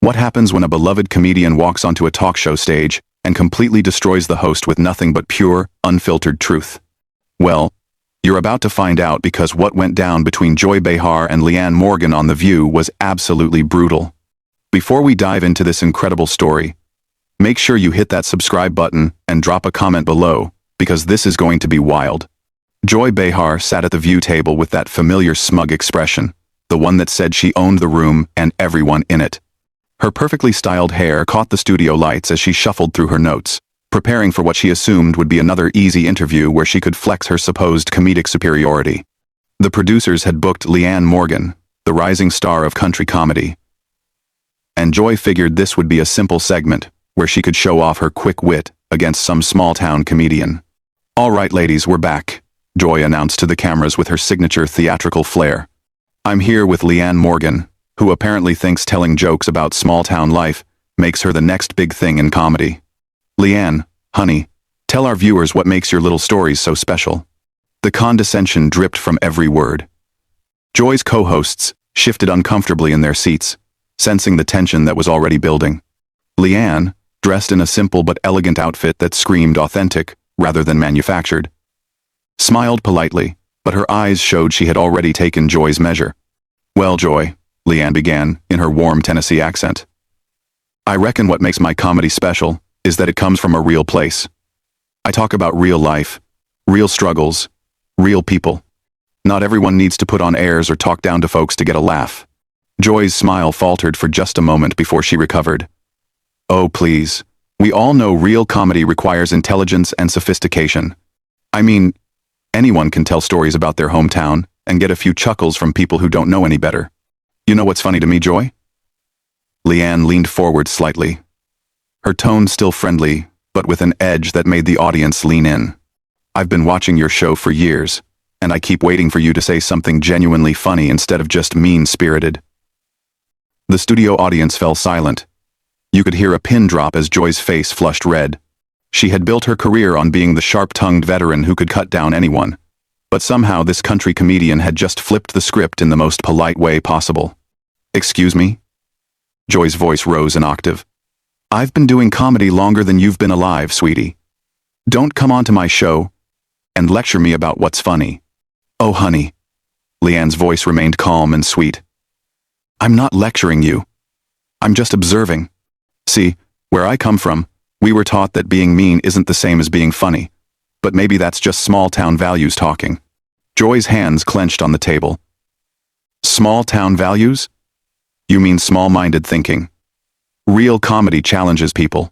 What happens when a beloved comedian walks onto a talk show stage and completely destroys the host with nothing but pure, unfiltered truth? Well, you're about to find out, because what went down between Joy Behar and Leanne Morgan on The View was absolutely brutal. Before we dive into this incredible story, make sure you hit that subscribe button and drop a comment below, because this is going to be wild. Joy Behar sat at the View table with that familiar smug expression, the one that said she owned the room and everyone in it. Her perfectly styled hair caught the studio lights as she shuffled through her notes, preparing for what she assumed would be another easy interview where she could flex her supposed comedic superiority. The producers had booked Leanne Morgan, the rising star of country comedy, and Joy figured this would be a simple segment where she could show off her quick wit against some small-town comedian. "All right, ladies, we're back," Joy announced to the cameras with her signature theatrical flair. "I'm here with Leanne Morgan, who apparently thinks telling jokes about small-town life makes her the next big thing in comedy. Leanne, honey, tell our viewers what makes your little stories so special." The condescension dripped from every word. Joy's co-hosts shifted uncomfortably in their seats, sensing the tension that was already building. Leanne, dressed in a simple but elegant outfit that screamed authentic rather than manufactured, smiled politely, but her eyes showed she had already taken Joy's measure. "Well, Joy," Leanne began, in her warm Tennessee accent, "I reckon what makes my comedy special is that it comes from a real place. I talk about real life, real struggles, real people. Not everyone needs to put on airs or talk down to folks to get a laugh." Joy's smile faltered for just a moment before she recovered. "Oh, please. We all know real comedy requires intelligence and sophistication. I mean, anyone can tell stories about their hometown and get a few chuckles from people who don't know any better. You know what's funny to me, Joy?" Leanne leaned forward slightly, her tone still friendly, but with an edge that made the audience lean in. "I've been watching your show for years, and I keep waiting for you to say something genuinely funny instead of just mean-spirited." The studio audience fell silent. You could hear a pin drop as Joy's face flushed red. She had built her career on being the sharp-tongued veteran who could cut down anyone, but somehow this country comedian had just flipped the script in the most polite way possible. "Excuse me?" Joy's voice rose an octave. "I've been doing comedy longer than you've been alive, sweetie. Don't come onto my show and lecture me about what's funny." "Oh, honey." Leanne's voice remained calm and sweet. "I'm not lecturing you. I'm just observing. See, where I come from, we were taught that being mean isn't the same as being funny, but maybe that's just small-town values talking." Joy's hands clenched on the table. "Small-town values? You mean small-minded thinking? Real comedy challenges people,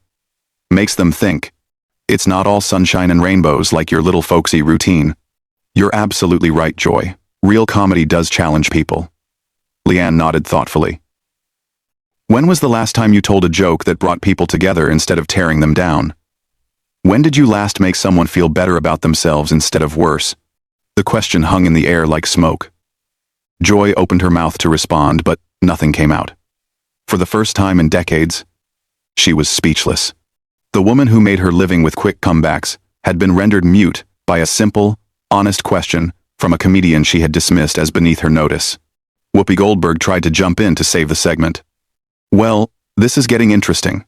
makes them think. It's not all sunshine and rainbows like your little folksy routine." "You're absolutely right, Joy. Real comedy does challenge people." Leanne nodded thoughtfully. "When was the last time you told a joke that brought people together instead of tearing them down? When did you last make someone feel better about themselves instead of worse?" The question hung in the air like smoke. Joy opened her mouth to respond, but nothing came out. For the first time in decades, she was speechless. The woman who made her living with quick comebacks had been rendered mute by a simple, honest question from a comedian she had dismissed as beneath her notice. Whoopi Goldberg tried to jump in to save the segment. "Well, this is getting interesting.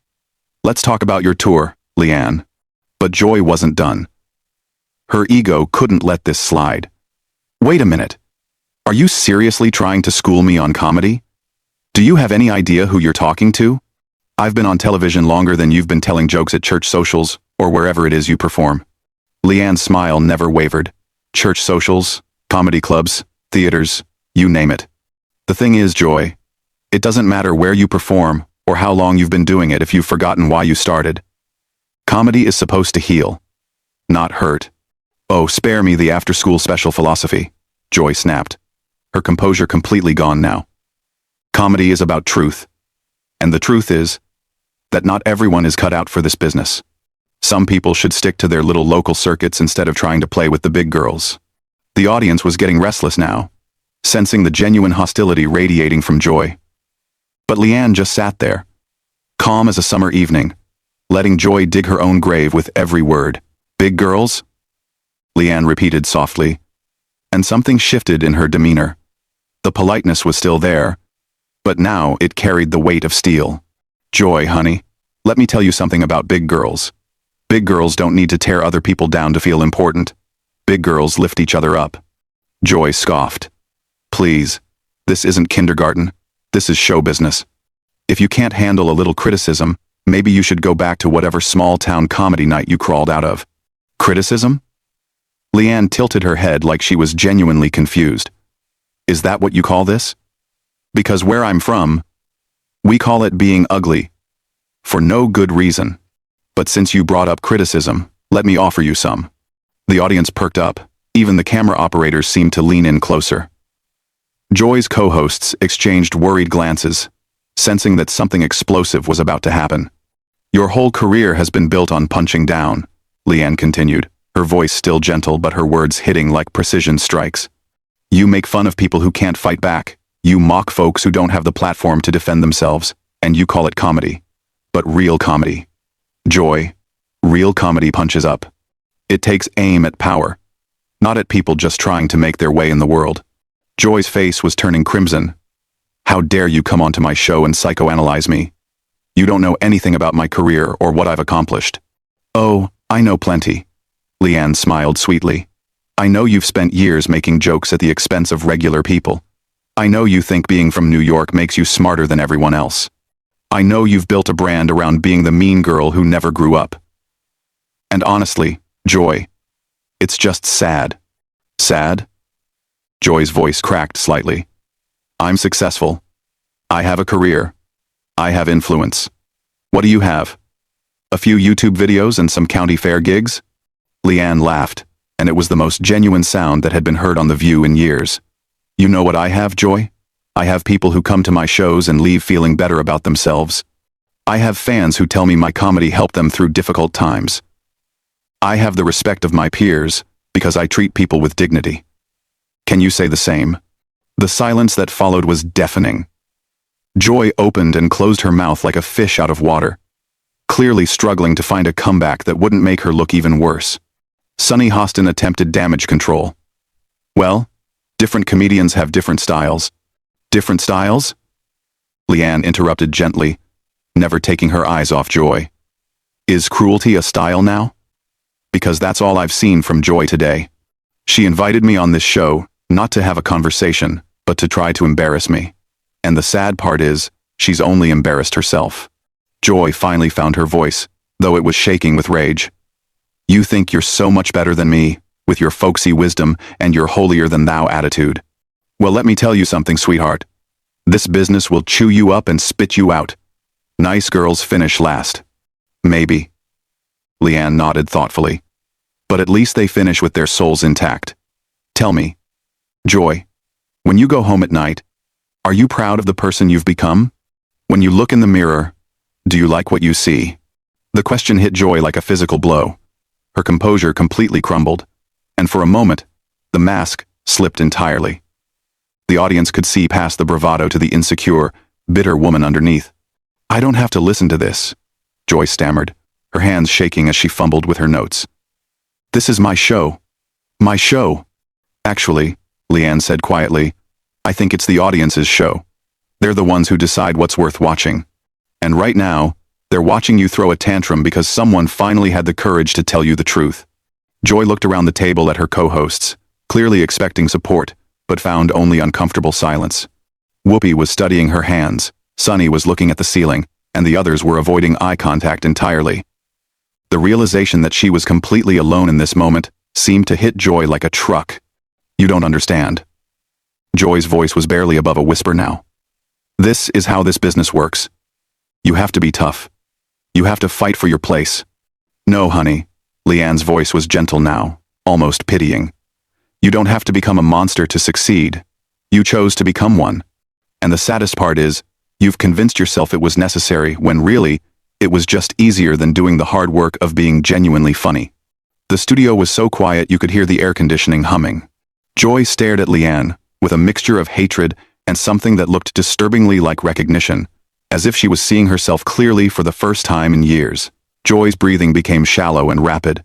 Let's talk about your tour, Leanne." But Joy wasn't done. Her ego couldn't let this slide. "Wait a minute. Are you seriously trying to school me on comedy? Do you have any idea who you're talking to? I've been on television longer than you've been telling jokes at church socials or wherever it is you perform." Leanne's smile never wavered. Church socials, comedy clubs, theaters, you name it. "The thing is, Joy, it doesn't matter where you perform or how long you've been doing it if you've forgotten why you started. Comedy is supposed to heal, not hurt." "Oh, spare me the after-school special philosophy," Joy snapped, her composure completely gone now. "Comedy is about truth, and the truth is that not everyone is cut out for this business. Some people should stick to their little local circuits instead of trying to play with the big girls." The audience was getting restless now, sensing the genuine hostility radiating from Joy. But Leanne just sat there, calm as a summer evening, letting Joy dig her own grave with every word. "Big girls?" Leanne repeated softly, and something shifted in her demeanor. The politeness was still there, but now it carried the weight of steel. Joy, honey, let me tell you something about big girls. Big girls don't need to tear other people down to feel important. Big girls lift each other up. Joy scoffed. Please, this isn't kindergarten. This is show business. If you can't handle a little criticism, maybe you should go back to whatever small-town comedy night you crawled out of. Criticism? Leanne tilted her head like she was genuinely confused. Is that what you call this? Because where I'm from, we call it being ugly. For no good reason. But since you brought up criticism, let me offer you some. The audience perked up. Even the camera operators seemed to lean in closer. Joy's co-hosts exchanged worried glances, sensing that something explosive was about to happen. Your whole career has been built on punching down, Leanne continued, her voice still gentle but her words hitting like precision strikes. You make fun of people who can't fight back. You mock folks who don't have the platform to defend themselves, and you call it comedy. But real comedy. Joy, real comedy punches up. It takes aim at power, not at people just trying to make their way in the world. Joy's face was turning crimson. How dare you come onto my show and psychoanalyze me? You don't know anything about my career or what I've accomplished. Oh, I know plenty. Leanne smiled sweetly. I know you've spent years making jokes at the expense of regular people. I know you think being from New York makes you smarter than everyone else. I know you've built a brand around being the mean girl who never grew up. And honestly, Joy, it's just sad. Sad? Joy's voice cracked slightly. I'm successful. I have a career. I have influence. What do you have? A few YouTube videos and some county fair gigs? Leanne laughed, and it was the most genuine sound that had been heard on The View in years. You know what I have, Joy? I have people who come to my shows and leave feeling better about themselves. I have fans who tell me my comedy helped them through difficult times. I have the respect of my peers because I treat people with dignity. Can you say the same? The silence that followed was deafening. Joy opened and closed her mouth like a fish out of water, clearly struggling to find a comeback that wouldn't make her look even worse. Sunny Hostin attempted damage control. Well, different comedians have different styles. Different styles? Leanne interrupted gently, never taking her eyes off Joy. Is cruelty a style now? Because that's all I've seen from Joy today. She invited me on this show, not to have a conversation, but to try to embarrass me. And the sad part is, she's only embarrassed herself. Joy finally found her voice, though it was shaking with rage. You think you're so much better than me, with your folksy wisdom and your holier-than-thou attitude. Well, let me tell you something, sweetheart. This business will chew you up and spit you out. Nice girls finish last. Maybe. Leanne nodded thoughtfully. But at least they finish with their souls intact. Tell me, Joy, when you go home at night, are you proud of the person you've become? When you look in the mirror, do you like what you see? The question hit Joy like a physical blow. Her composure completely crumbled, and for a moment, the mask slipped entirely. The audience could see past the bravado to the insecure, bitter woman underneath. I don't have to listen to this, Joy stammered, her hands shaking as she fumbled with her notes. This is my show. My show. Actually, Leanne said quietly, I think it's the audience's show. They're the ones who decide what's worth watching. And right now, they're watching you throw a tantrum because someone finally had the courage to tell you the truth. Joy looked around the table at her co-hosts, clearly expecting support, but found only uncomfortable silence. Whoopi was studying her hands, Sunny was looking at the ceiling, and the others were avoiding eye contact entirely. The realization that she was completely alone in this moment seemed to hit Joy like a truck. You don't understand. Joy's voice was barely above a whisper now. This is how this business works. You have to be tough. You have to fight for your place. No, honey. Leanne's voice was gentle now, almost pitying. You don't have to become a monster to succeed. You chose to become one. And the saddest part is, you've convinced yourself it was necessary when really, it was just easier than doing the hard work of being genuinely funny. The studio was so quiet you could hear the air conditioning humming. Joy stared at Leanne, with a mixture of hatred and something that looked disturbingly like recognition, as if she was seeing herself clearly for the first time in years. Joy's breathing became shallow and rapid.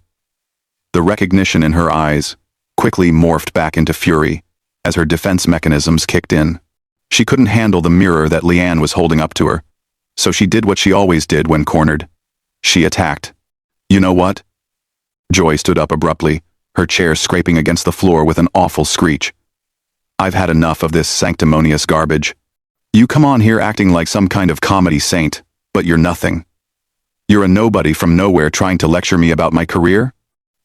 The recognition in her eyes quickly morphed back into fury as her defense mechanisms kicked in. She couldn't handle the mirror that Leanne was holding up to her, So she did what she always did when cornered. She attacked. You know what? Joy stood up abruptly, her chair scraping against the floor with an awful screech. I've had enough of this sanctimonious garbage. You come on here acting like some kind of comedy saint, but you're nothing. You're a nobody from nowhere trying to lecture me about my career?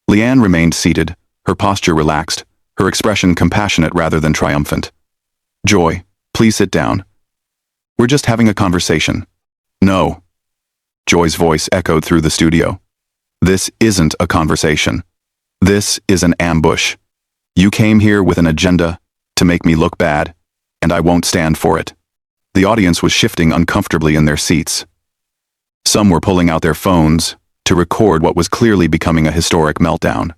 Leanne remained seated, her posture relaxed, her expression compassionate rather than triumphant. Joy, please sit down. We're just having a conversation. No. Joy's voice echoed through the studio. This isn't a conversation. This is an ambush. You came here with an agenda to make me look bad, and I won't stand for it. The audience was shifting uncomfortably in their seats. Some were pulling out their phones to record what was clearly becoming a historic meltdown.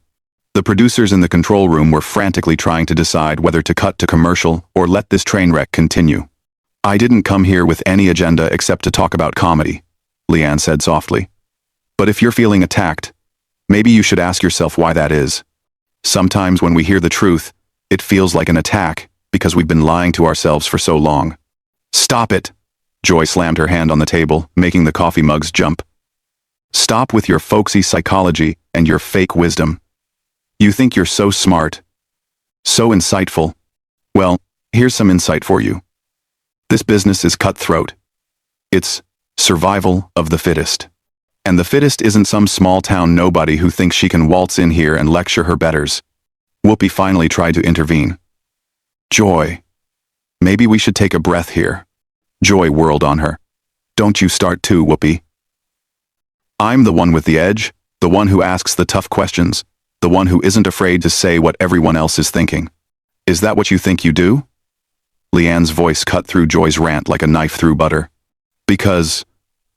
The producers in the control room were frantically trying to decide whether to cut to commercial or let this train wreck continue. I didn't come here with any agenda except to talk about comedy, Leanne said softly. But if you're feeling attacked, maybe you should ask yourself why that is. Sometimes when we hear the truth, it feels like an attack because we've been lying to ourselves for so long. Stop it! Joy slammed her hand on the table, making the coffee mugs jump. Stop with your folksy psychology and your fake wisdom. You think you're so smart, so insightful. Well, here's some insight for you. This business is cutthroat. It's survival of the fittest. And the fittest isn't some small-town nobody who thinks she can waltz in here and lecture her betters. Whoopi finally tried to intervene. Joy, maybe we should take a breath here. Joy whirled on her. Don't you start too, Whoopi. I'm the one with the edge, the one who asks the tough questions, the one who isn't afraid to say what everyone else is thinking. Is that what you think you do? Leanne's voice cut through Joy's rant like a knife through butter. Because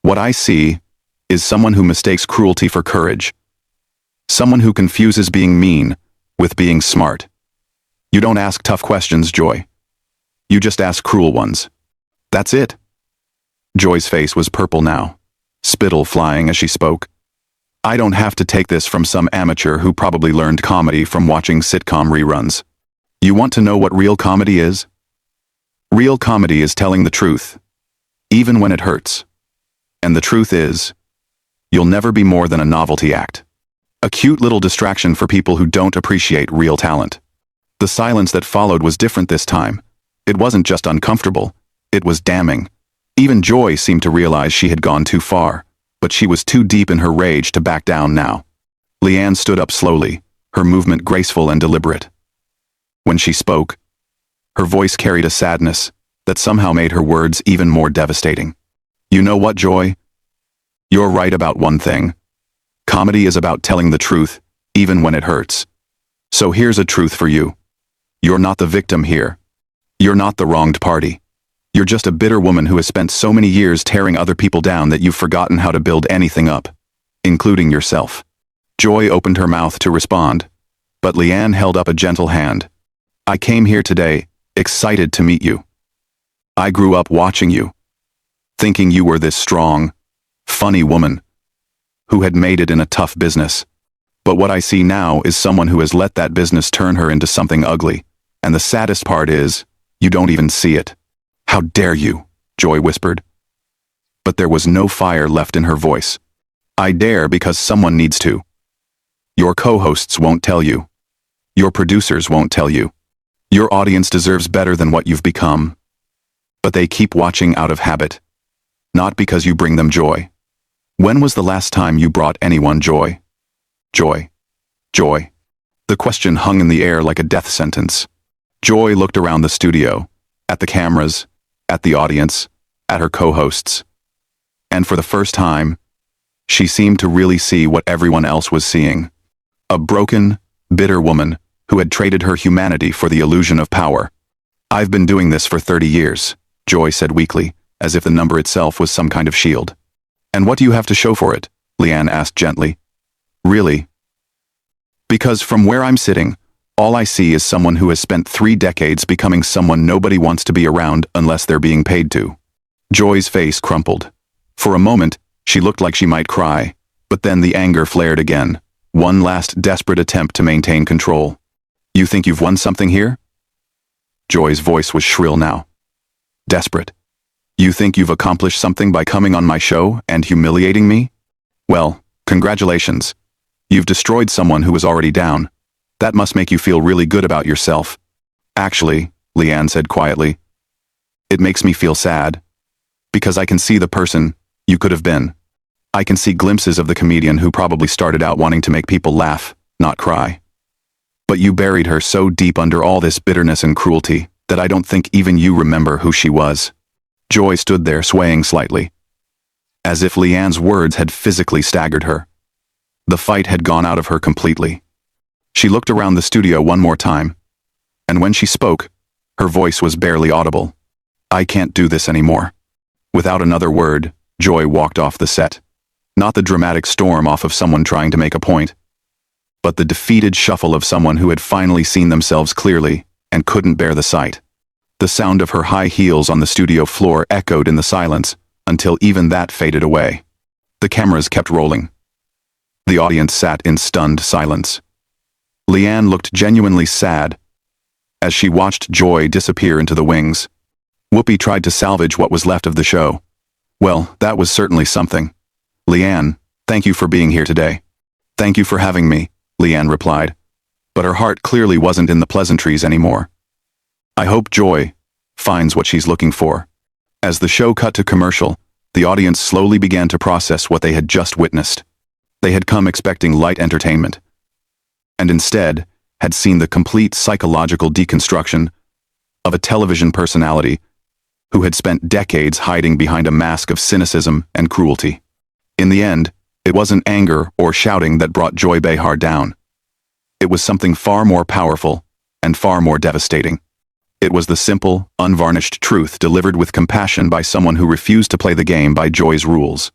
what I see is someone who mistakes cruelty for courage. Someone who confuses being mean with being smart. You don't ask tough questions, Joy. You just ask cruel ones. That's it. Joy's face was purple now, spittle flying as she spoke. I don't have to take this from some amateur who probably learned comedy from watching sitcom reruns. You want to know what real comedy is? Real comedy is telling the truth, even when it hurts. And the truth is, you'll never be more than a novelty act. A cute little distraction for people who don't appreciate real talent. The silence that followed was different this time. It wasn't just uncomfortable, it was damning. Even Joy seemed to realize she had gone too far, but she was too deep in her rage to back down now. Leanne stood up slowly, her movement graceful and deliberate. When she spoke, her voice carried a sadness that somehow made her words even more devastating. You know what, Joy? You're right about one thing. Comedy is about telling the truth, even when it hurts. So here's a truth for you. You're not the victim here. You're not the wronged party. You're just a bitter woman who has spent so many years tearing other people down that you've forgotten how to build anything up, including yourself. Joy opened her mouth to respond, but Leanne held up a gentle hand. I came here today, excited to meet you. I grew up watching you, thinking you were this strong, funny woman who had made it in a tough business. But what I see now is someone who has let that business turn her into something ugly. And the saddest part is, you don't even see it. How dare you, Joy whispered. But there was no fire left in her voice. I dare because someone needs to. Your co-hosts won't tell you. Your producers won't tell you. Your audience deserves better than what you've become. But they keep watching out of habit. Not because you bring them joy. When was the last time you brought anyone joy? Joy. Joy. The question hung in the air like a death sentence. Joy looked around the studio, at the cameras, at the audience, at her co-hosts. And for the first time, she seemed to really see what everyone else was seeing. A broken, bitter woman who had traded her humanity for the illusion of power. I've been doing this for 30 years, Joy said weakly, as if the number itself was some kind of shield. And what do you have to show for it? Leanne asked gently. Really? Because from where I'm sitting, all I see is someone who has spent 3 decades becoming someone nobody wants to be around unless they're being paid to. Joy's face crumpled. For a moment, she looked like she might cry, but then the anger flared again. One last desperate attempt to maintain control. You think you've won something here? Joy's voice was shrill now. Desperate. You think you've accomplished something by coming on my show and humiliating me? Well, congratulations. You've destroyed someone who was already down. That must make you feel really good about yourself. Actually, Leanne said quietly, it makes me feel sad. Because I can see the person you could have been. I can see glimpses of the comedian who probably started out wanting to make people laugh, not cry. But you buried her so deep under all this bitterness and cruelty that I don't think even you remember who she was. Joy stood there swaying slightly, as if Leanne's words had physically staggered her. The fight had gone out of her completely. She looked around the studio one more time, and when she spoke, her voice was barely audible. I can't do this anymore. Without another word, Joy walked off the set. Not the dramatic storm off of someone trying to make a point, but the defeated shuffle of someone who had finally seen themselves clearly and couldn't bear the sight. The sound of her high heels on the studio floor echoed in the silence until even that faded away. The cameras kept rolling. The audience sat in stunned silence. Leanne looked genuinely sad as she watched Joy disappear into the wings. Whoopi tried to salvage what was left of the show. Well, that was certainly something. Leanne, thank you for being here today. Thank you for having me, Leanne replied. But her heart clearly wasn't in the pleasantries anymore. I hope Joy finds what she's looking for. As the show cut to commercial, the audience slowly began to process what they had just witnessed. They had come expecting light entertainment, and instead had seen the complete psychological deconstruction of a television personality who had spent decades hiding behind a mask of cynicism and cruelty. In the end, it wasn't anger or shouting that brought Joy Behar down. It was something far more powerful and far more devastating. It was the simple, unvarnished truth delivered with compassion by someone who refused to play the game by Joy's rules.